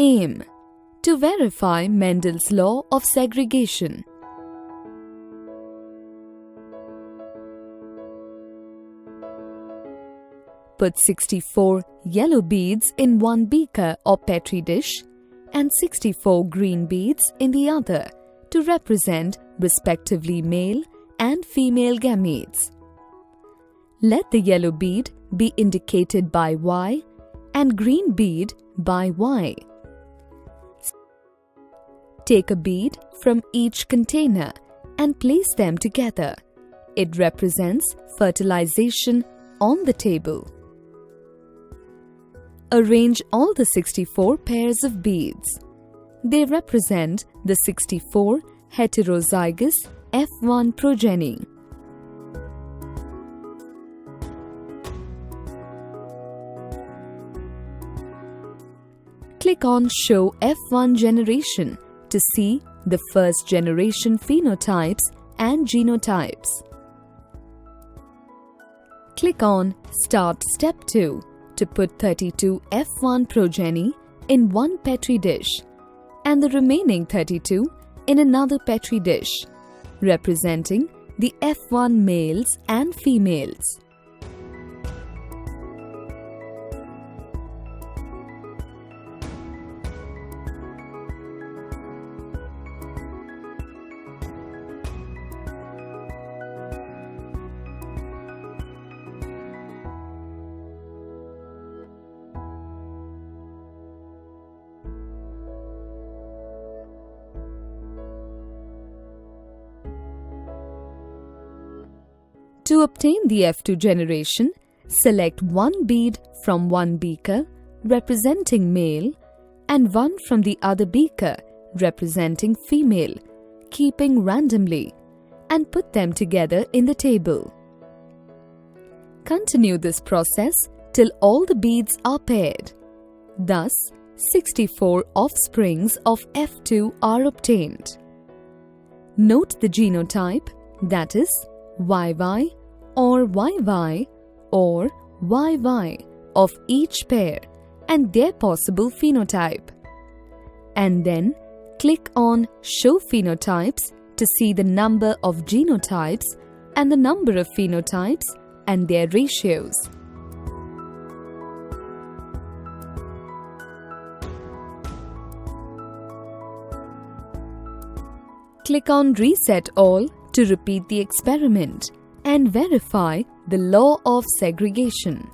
Aim: to verify Mendel's law of segregation. Put 64 yellow beads in one beaker or petri dish and 64 green beads in the other to represent respectively male and female gametes. Let the yellow bead be indicated by Y and green bead by Y. Take a bead from each container and place them together. It represents fertilization on the table. Arrange all the 64 pairs of beads. They represent the 64 heterozygous F1 progeny. Click on Show F1 generation to see the first generation phenotypes and genotypes. Click on Start Step 2 to put 32 F1 progeny in one petri dish and the remaining 32 in another petri dish, representing the F1 males and females. To obtain the F2 generation, select one bead from one beaker representing male and one from the other beaker representing female, keeping randomly, and put them together in the table. Continue this process till all the beads are paired. Thus, 64 offsprings of F2 are obtained. Note the genotype, that is, YY or YY or YY of each pair and their possible phenotype. And then click on Show Phenotypes to see the number of genotypes and the number of phenotypes and their ratios. Click on Reset All to repeat the experiment and verify the law of segregation.